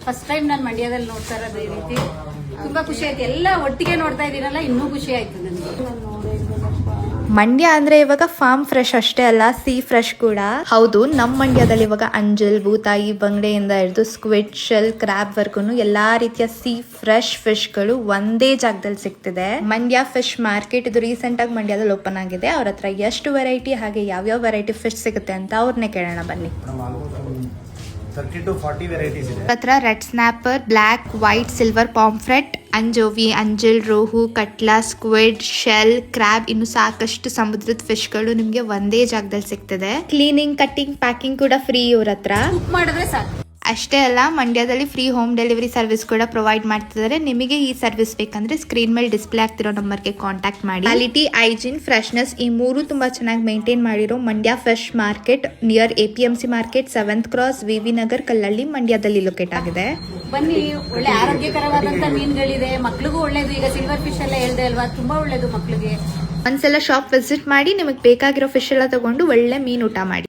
First time ನಾನು ಮಂಡ್ಯದಲ್ಲಿ ನೋಡ್ತಾ ಇರೋದು ಈ ರೀತಿ. ತುಂಬಾ ಖುಷಿ ಆಯ್ತು. ಎಲ್ಲ ಒಟ್ಟಿಗೆ ನೋಡ್ತಾ ಇದೀನಲ್ಲ, ಇನ್ನೂ ಖುಷಿ ಆಯ್ತು ನನಗೆ. ಮಂಡ್ಯ ಅಂದ್ರೆ ಇವಾಗ ಫಾರ್ಮ್ ಫ್ರೆಶ್ ಅಷ್ಟೇ ಅಲ್ಲ, ಸೀ ಫ್ರೆಶ್ ಕೂಡ ಹೌದು. ನಮ್ಮ ಮಂಡ್ಯದಲ್ಲಿ ಇವಾಗ ಅಂಜಲ್, ಬೂತಾಯಿ, ಬಂಗಡೆಯಿಂದ ಹಿಡಿದು ಸ್ಕ್ವಿಡ್, ಶೆಲ್, ಕ್ರಾಬ್ ವರ್ಗು ಎಲ್ಲಾ ರೀತಿಯ ಸೀ ಫ್ರೆಶ್ ಫಿಶ್ ಗಳು ಒಂದೇ ಜಾಗದಲ್ಲಿ ಸಿಗ್ತಿದೆ. ಮಂಡ್ಯ ಫಿಶ್ ಮಾರ್ಕೆಟ್ ಇದು ರೀಸೆಂಟ್ ಆಗಿ ಮಂಡ್ಯದಲ್ಲಿ ಓಪನ್ ಆಗಿದೆ. ಅವ್ರ ಹತ್ರ ಎಷ್ಟು ವೆರೈಟಿ ಹಾಗೆ ಯಾವ್ಯಾವ ವೆರೈಟಿ ಫಿಶ್ ಸಿಗುತ್ತೆ ಅಂತ ಅವ್ರನ್ನೇ ಕೇಳೋಣ ಬನ್ನಿ. 30 to 40 ವೆರೈಟೀಸ್ ಇದೆ. ಹತ್ರ red snapper, black, white, silver pomfret, anchovy, ಅಂಜಲ್, rohu, catla, squid, shell, crab, ಇನ್ನು ಸಾಕಷ್ಟು ಸಮುದ್ರದ ಫಿಶ್ ಗಳು ನಿಮ್ಗೆ ಒಂದೇ ಜಾಗದಲ್ಲಿ ಸಿಗ್ತದೆ. ಕ್ಲೀನಿಂಗ್, ಕಟ್ಟಿಂಗ್, ಪ್ಯಾಕಿಂಗ್ ಕೂಡ ಫ್ರೀ ಇವ್ರ ಹತ್ರ. ಕುಕ್ ಮಾಡಿದ್ರೆ ಸಾಕು. ಅಷ್ಟೇ ಅಲ್ಲ, ಮಂಡ್ಯದಲ್ಲಿ ಫ್ರೀ ಹೋಮ್ ಡೆಲಿವರಿ ಸರ್ವಿಸ್ ಕೂಡ ಪ್ರೊವೈಡ್ ಮಾಡ್ತಿದ್ದಾರೆ. ನಿಮಗೆ ಈ ಸರ್ವಿಸ್ ಬೇಕಂದ್ರೆ ಸ್ಕ್ರೀನ್ ಮೇಲೆ ಡಿಸ್ಪ್ಲೇ ಆಗ್ತಿರೋ ನಂಬರ್ಗೆ ಕಾಂಟ್ಯಾಕ್ಟ್ ಮಾಡಿ. ಕ್ವಾಲಿಟಿ, ಹೈಜೀನ್, ಫ್ರೆಶ್ನೆಸ್ ಈ ಮೂರು ತುಂಬಾ ಚೆನ್ನಾಗಿ ಮೇಂಟೈನ್ ಮಾಡಿರೋ Mandya fish market near APMC market, 7th cross, VV Nagar, Kallahalli, ಮಂಡ್ಯದಲ್ಲಿ ಲೊಕೇಟ್ ಆಗಿದೆ. ಬನ್ನಿ, ಒಳ್ಳೆ ಆರೋಗ್ಯಕರವಾದಂತ ಮೀನುಗಳಿದೆ. ಮಕ್ಳಿಗೂ ಒಳ್ಳೇದು. ಈಗ ಸಿಲ್ವರ್ ಫಿಶ್ ಎಲ್ಲ ಹೇಳ್ದೆ ಅಲ್ವಾ, ತುಂಬಾ ಒಳ್ಳೇದು ಮಕ್ಳಿಗೆ. ಒಂದ್ಸಲ ಶಾಪ್ ವಿಸಿಟ್ ಮಾಡಿ ನಿಮಗೆ ಬೇಕಾಗಿರೋ ಫಿಶ್ ಎಲ್ಲ ತಗೊಂಡು ಒಳ್ಳೆ ಮೀನು ಊಟ ಮಾಡಿ.